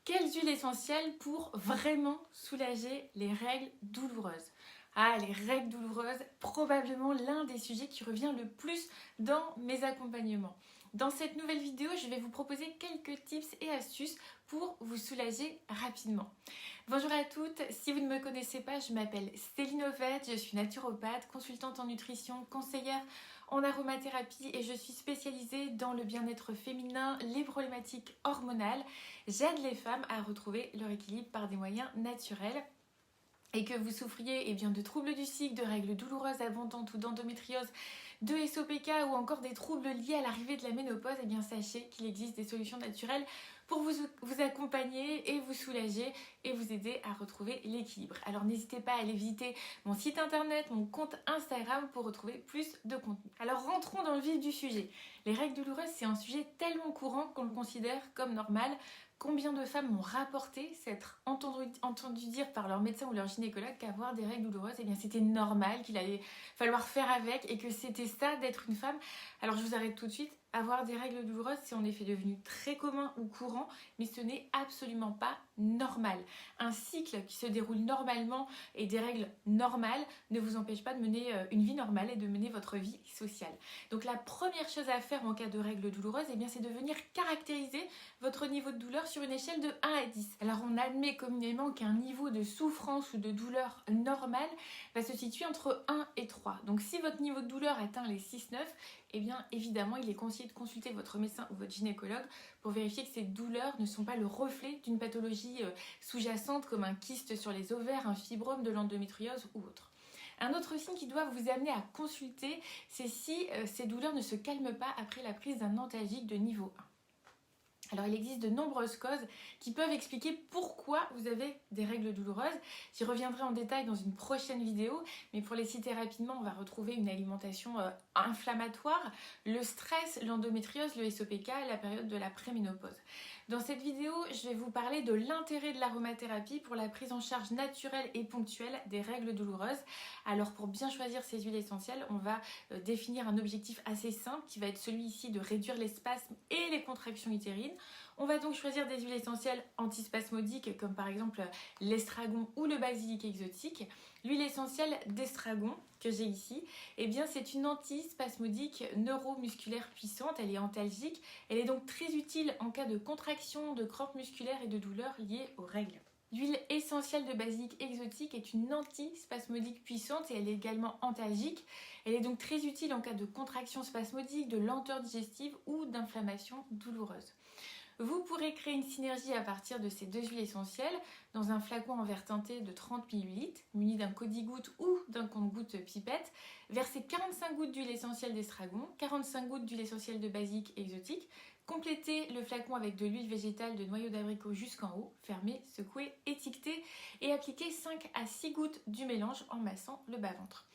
Quelles huiles essentielles pour vraiment soulager les règles douloureuses? Ah, les règles douloureuses, probablement l'un des sujets qui revient le plus dans mes accompagnements. Dans cette nouvelle vidéo, je vais vous proposer quelques tips et astuces pour vous soulager rapidement. Bonjour à toutes, si vous ne me connaissez pas, je m'appelle Céline Ovette, je suis naturopathe, consultante en nutrition, conseillère en aromathérapie et je suis spécialisée dans le bien-être féminin, les problématiques hormonales. J'aide les femmes à retrouver leur équilibre par des moyens naturels. Et que vous souffriez de troubles du cycle, de règles douloureuses abondantes ou d'endométriose, de SOPK ou encore des troubles liés à l'arrivée de la ménopause, sachez qu'il existe des solutions naturelles pour vous accompagner et vous soulager et vous aider à retrouver l'équilibre. Alors n'hésitez pas à aller visiter mon site internet, mon compte Instagram pour retrouver plus de contenu. Alors rentrons dans le vif du sujet. Les règles douloureuses, c'est un sujet tellement courant qu'on le considère comme normal. Combien de femmes m'ont rapporté s'être entendu dire par leur médecin ou leur gynécologue qu'avoir des règles douloureuses, c'était normal, qu'il allait falloir faire avec et que c'était ça d'être une femme. Alors je vous arrête tout de suite. Avoir des règles douloureuses, c'est en effet devenu très commun ou courant, mais ce n'est absolument pas normal. Un cycle qui se déroule normalement et des règles normales ne vous empêche pas de mener une vie normale et de mener votre vie sociale. Donc la première chose à faire en cas de règles douloureuses, c'est de venir caractériser votre niveau de douleur sur une échelle de 1 à 10. Alors on admet communément qu'un niveau de souffrance ou de douleur normale va se situer entre 1 et 3. Donc si votre niveau de douleur atteint les 6-9, évidemment il est conseillé de consulter votre médecin ou votre gynécologue pour vérifier que ces douleurs ne sont pas le reflet d'une pathologie sous-jacente comme un kyste sur les ovaires, un fibrome, de l'endométriose ou autre. Un autre signe qui doit vous amener à consulter, c'est si ces douleurs ne se calment pas après la prise d'un antalgique de niveau 1. Alors il existe de nombreuses causes qui peuvent expliquer pourquoi vous avez des règles douloureuses. J'y reviendrai en détail dans une prochaine vidéo, mais pour les citer rapidement, on va retrouver une alimentation inflammatoire, le stress, l'endométriose, le SOPK, la période de la préménopause. Dans cette vidéo, je vais vous parler de l'intérêt de l'aromathérapie pour la prise en charge naturelle et ponctuelle des règles douloureuses. Alors pour bien choisir ces huiles essentielles, on va définir un objectif assez simple qui va être celui ici de réduire les spasmes et les contractions utérines. On va donc choisir des huiles essentielles antispasmodiques comme par exemple l'estragon ou le basilic exotique. L'huile essentielle d'estragon que j'ai ici, c'est une antispasmodique neuromusculaire puissante, elle est antalgique, elle est donc très utile en cas de contraction, de crampes musculaires et de douleurs liées aux règles. L'huile essentielle de basilic exotique est une antispasmodique puissante et elle est également antalgique. Elle est donc très utile en cas de contraction spasmodique, de lenteur digestive ou d'inflammation douloureuse. Vous pourrez créer une synergie à partir de ces deux huiles essentielles dans un flacon en verre teinté de 30 ml, muni d'un codi-goutte ou d'un compte-goutte pipette. Versez 45 gouttes d'huile essentielle d'estragon, 45 gouttes d'huile essentielle de basilic exotique. Complétez le flacon avec de l'huile végétale de noyau d'abricot jusqu'en haut. Fermez, secouez, étiquetez et appliquez 5 à 6 gouttes du mélange en massant le bas-ventre.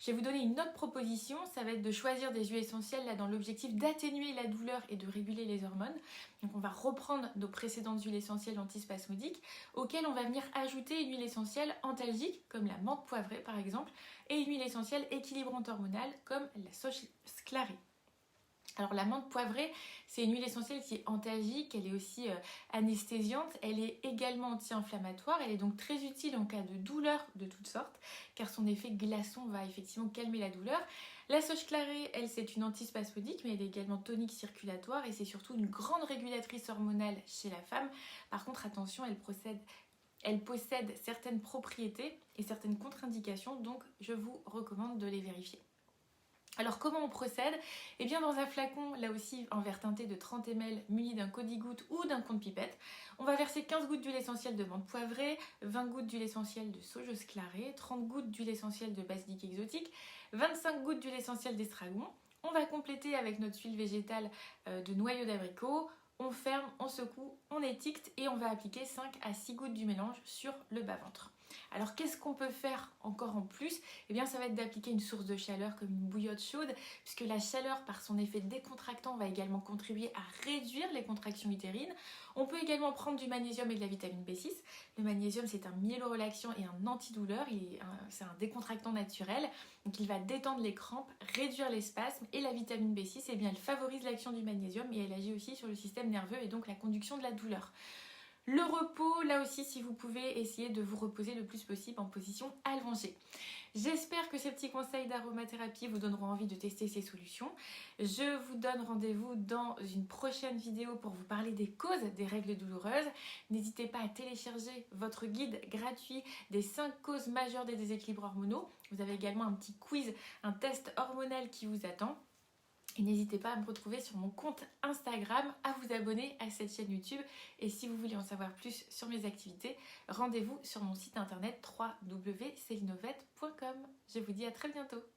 Je vais vous donner une autre proposition, ça va être de choisir des huiles essentielles dans l'objectif d'atténuer la douleur et de réguler les hormones. Donc on va reprendre nos précédentes huiles essentielles antispasmodiques auxquelles on va venir ajouter une huile essentielle antalgique comme la menthe poivrée par exemple et une huile essentielle équilibrante hormonale comme la sauge sclarée. Alors la menthe poivrée, c'est une huile essentielle qui est antalgique, elle est aussi anesthésiante, elle est également anti-inflammatoire, elle est donc très utile en cas de douleur de toutes sortes, car son effet glaçon va effectivement calmer la douleur. La sauge clarée, elle, c'est une antispasmodique, mais elle est également tonique circulatoire et c'est surtout une grande régulatrice hormonale chez la femme. Par contre, attention, elle possède certaines propriétés et certaines contre-indications, donc je vous recommande de les vérifier. Alors comment on procède? Dans un flacon, là aussi en verre teinté de 30 ml muni d'un codi-goutte ou d'un compte-pipette, on va verser 15 gouttes d'huile essentielle de menthe poivrée, 20 gouttes d'huile essentielle de sauge sclarée, 30 gouttes d'huile essentielle de basilic exotique, 25 gouttes d'huile essentielle d'estragon. On va compléter avec notre huile végétale de noyau d'abricot. On ferme, on secoue, on étiquette et on va appliquer 5 à 6 gouttes du mélange sur le bas-ventre. Alors qu'est-ce qu'on peut faire encore en plus? Ça va être d'appliquer une source de chaleur comme une bouillotte chaude, puisque la chaleur par son effet décontractant va également contribuer à réduire les contractions utérines. On peut également prendre du magnésium et de la vitamine B6. Le magnésium, c'est un myélorelaxant et un antidouleur, c'est un décontractant naturel, donc il va détendre les crampes, réduire les spasmes, et la vitamine B6, elle favorise l'action du magnésium et elle agit aussi sur le système nerveux et donc la conduction de la douleur. Le repos, là aussi, si vous pouvez, essayer de vous reposer le plus possible en position allongée. J'espère que ces petits conseils d'aromathérapie vous donneront envie de tester ces solutions. Je vous donne rendez-vous dans une prochaine vidéo pour vous parler des causes des règles douloureuses. N'hésitez pas à télécharger votre guide gratuit des 5 causes majeures des déséquilibres hormonaux. Vous avez également un petit quiz, un test hormonal qui vous attend. Et n'hésitez pas à me retrouver sur mon compte Instagram, à vous abonner à cette chaîne YouTube. Et si vous voulez en savoir plus sur mes activités, rendez-vous sur mon site internet www.celinovette.com. Je vous dis à très bientôt.